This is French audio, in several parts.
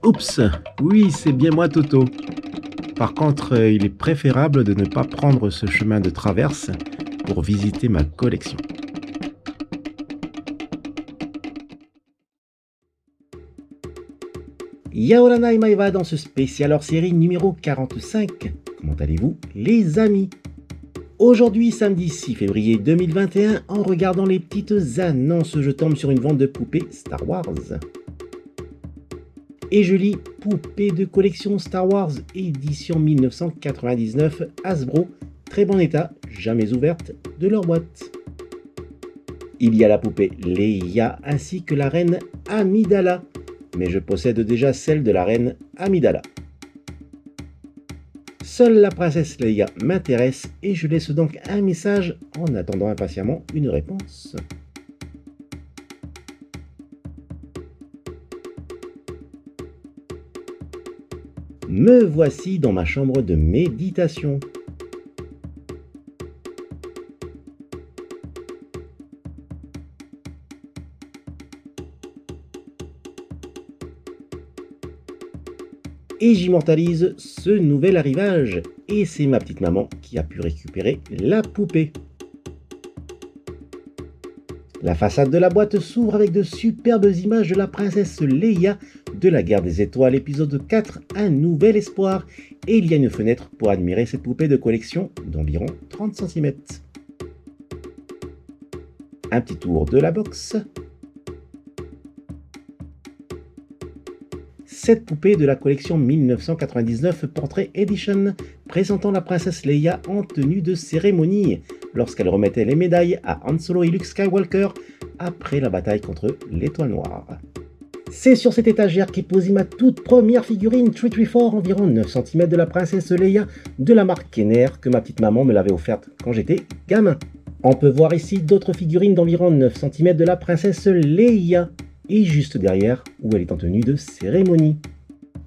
Oups, oui, c'est bien moi Toto. Par contre, il est préférable de ne pas prendre ce chemin de traverse pour visiter ma collection. Yaoranai Maeva dans ce spécial hors-série numéro 45. Comment allez-vous, les amis? Aujourd'hui, samedi 6 février 2021, en regardant les petites annonces, je tombe sur une vente de poupées Star Wars. Et je lis poupée de collection Star Wars édition 1999 Hasbro, très bon état, jamais ouverte de leur boîte. Il y a la poupée Leia ainsi que la reine Amidala, mais je possède déjà celle de la reine Amidala. Seule la princesse Leia m'intéresse et je laisse donc un message en attendant impatiemment une réponse. Me voici dans ma chambre de méditation. Et j'immortalise ce nouvel arrivage. Et c'est ma petite maman qui a pu récupérer la poupée. La façade de la boîte s'ouvre avec de superbes images de la princesse Leia de la guerre des étoiles épisode 4, un nouvel espoir. Et il y a une fenêtre pour admirer cette poupée de collection d'environ 30 cm. Un petit tour de la box. Cette poupée de la collection 1999 Portrait Edition, présentant la princesse Leia en tenue de cérémonie, lorsqu'elle remettait les médailles à Han Solo et Luke Skywalker après la bataille contre l'Étoile Noire. C'est sur cette étagère qu'est posée ma toute première figurine 334, environ 9 cm de la princesse Leia de la marque Kenner, que ma petite maman me l'avait offerte quand j'étais gamin. On peut voir ici d'autres figurines d'environ 9 cm de la princesse Leia, et juste derrière où elle est en tenue de cérémonie.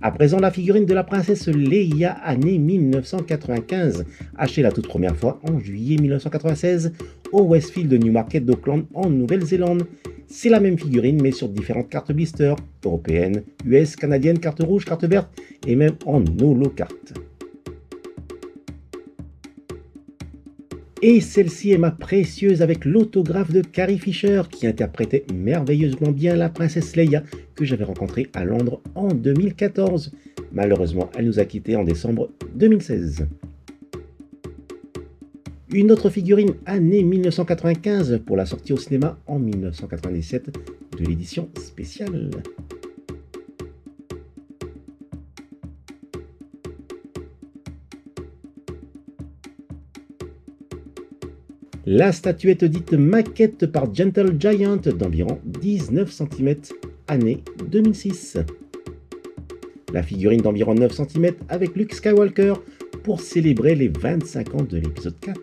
À présent, la figurine de la princesse Leia année 1995, achetée la toute première fois en juillet 1996 au Westfield Newmarket d'Auckland en Nouvelle-Zélande. C'est la même figurine mais sur différentes cartes blister, européennes, US, canadiennes, carte rouge, carte verte et même en holo-carte. Et celle-ci est ma précieuse avec l'autographe de Carrie Fisher qui interprétait merveilleusement bien la princesse Leia que j'avais rencontrée à Londres en 2014. Malheureusement, elle nous a quittés en décembre 2016. Une autre figurine année 1995 pour la sortie au cinéma en 1997 de l'édition spéciale. La statuette dite maquette par Gentle Giant d'environ 19 cm, année 2006. La figurine d'environ 9 cm avec Luke Skywalker pour célébrer les 25 ans de l'épisode 4.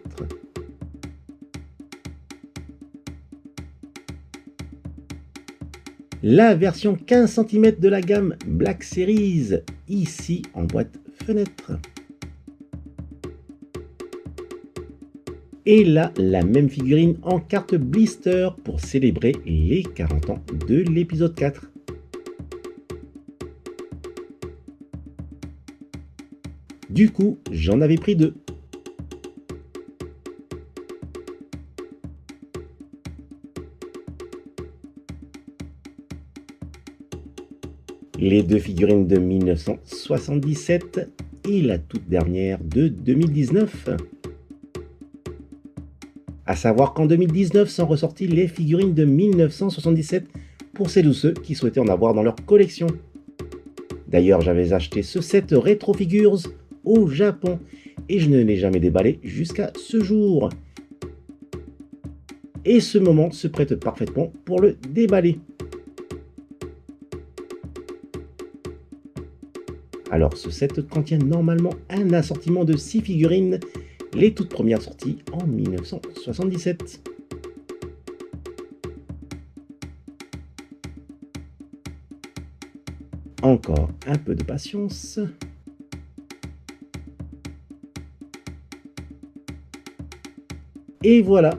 La version 15 cm de la gamme Black Series, ici en boîte fenêtre. Et là, la même figurine en carte blister pour célébrer les 40 ans de l'épisode 4. Du coup, j'en avais pris deux. Les deux figurines de 1977 et la toute dernière de 2019. A savoir qu'en 2019 sont ressorties les figurines de 1977 pour celles ou ceux qui souhaitaient en avoir dans leur collection. D'ailleurs, j'avais acheté ce set Retro Figures au Japon et je ne l'ai jamais déballé jusqu'à ce jour. Et ce moment se prête parfaitement pour le déballer. Alors, ce set contient normalement un assortiment de 6 figurines, les toutes premières sorties en 1977. Encore un peu de patience. Et voilà.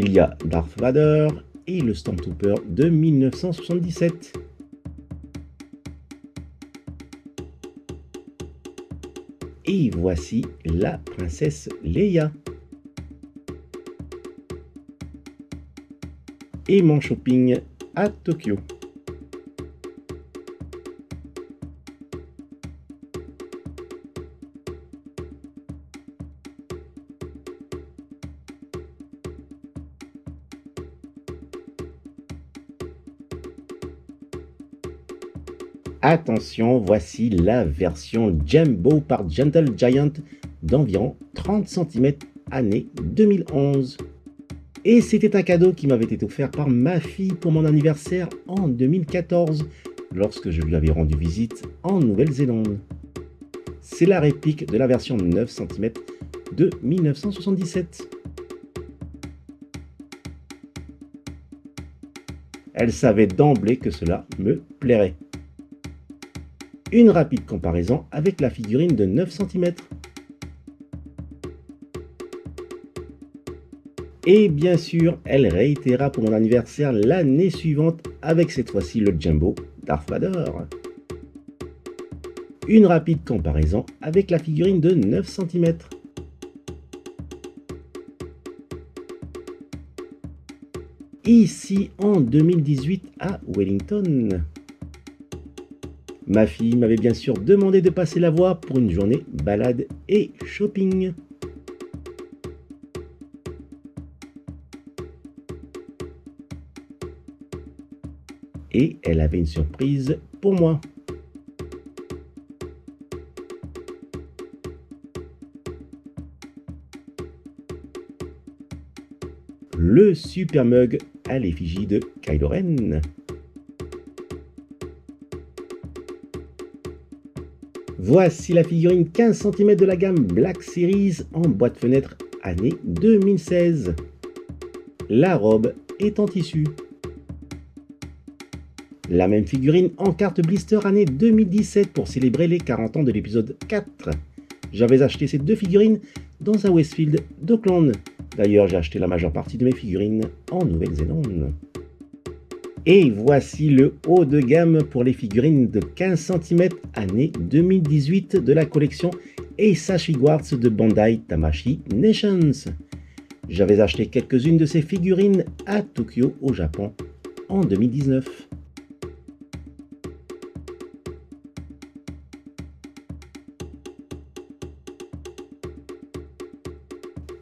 Il y a Darth Vader et le Stormtrooper de 1977. Et voici la princesse Leia. Et mon shopping à Tokyo. Attention, voici la version Jumbo par Gentle Giant d'environ 30 cm année 2011. Et c'était un cadeau qui m'avait été offert par ma fille pour mon anniversaire en 2014, lorsque je lui avais rendu visite en Nouvelle-Zélande. C'est la réplique de la version 9 cm de 1977. Elle savait d'emblée que cela me plairait. Une rapide comparaison avec la figurine de 9 cm. Et bien sûr, elle réitéra pour mon anniversaire l'année suivante avec cette fois-ci le Jumbo Darth Vader. Une rapide comparaison avec la figurine de 9 cm. Ici en 2018 à Wellington. Ma fille m'avait bien sûr demandé de passer la voir pour une journée balade et shopping. Et elle avait une surprise pour moi. Le super mug à l'effigie de Kylo Ren. Voici la figurine 15 cm de la gamme Black Series en boîte fenêtre année 2016. La robe est en tissu. La même figurine en carte blister année 2017 pour célébrer les 40 ans de l'épisode 4. J'avais acheté ces deux figurines dans un Westfield d'Auckland. D'ailleurs, j'ai acheté la majeure partie de mes figurines en Nouvelle-Zélande. Et voici le haut de gamme pour les figurines de 15 cm année 2018 de la collection Ace Figuarts de Bandai Tamashii Nations. J'avais acheté quelques-unes de ces figurines à Tokyo au Japon en 2019.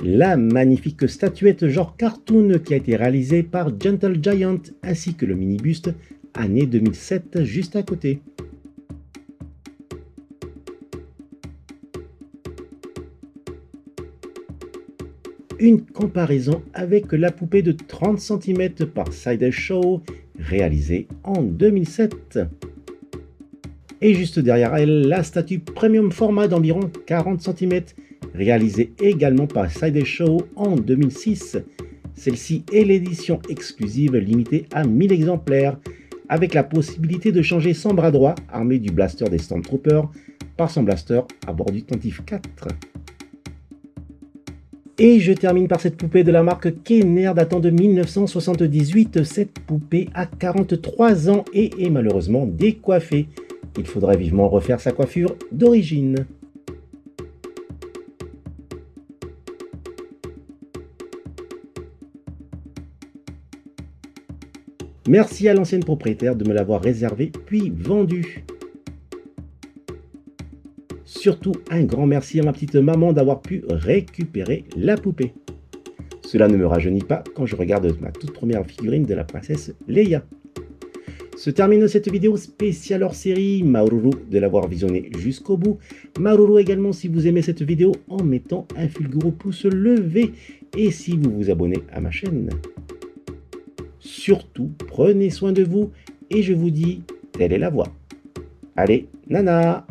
La magnifique statuette genre cartoon qui a été réalisée par Gentle Giant ainsi que le mini-buste année 2007 juste à côté. Une comparaison avec la poupée de 30 cm par Sideshow réalisée en 2007. Et juste derrière elle, la statue premium format d'environ 40 cm réalisée également par Sideshow en 2006. Celle-ci est l'édition exclusive limitée à 1000 exemplaires, avec la possibilité de changer son bras droit, armé du blaster des Stormtroopers, par son blaster à bord du Tantive 4. Et je termine par cette poupée de la marque Kenner datant de 1978. Cette poupée a 43 ans et est malheureusement décoiffée. Il faudrait vivement refaire sa coiffure d'origine. Merci à l'ancienne propriétaire de me l'avoir réservé puis vendu. Surtout un grand merci à ma petite maman d'avoir pu récupérer la poupée. Cela ne me rajeunit pas quand je regarde ma toute première figurine de la princesse Leia. Se termine cette vidéo spéciale hors série. Maruru de l'avoir visionnée jusqu'au bout. Maruru également si vous aimez cette vidéo en mettant un fulgureux pouce levé et si vous vous abonnez à ma chaîne. Surtout, prenez soin de vous et je vous dis, telle est la voie. Allez, nana!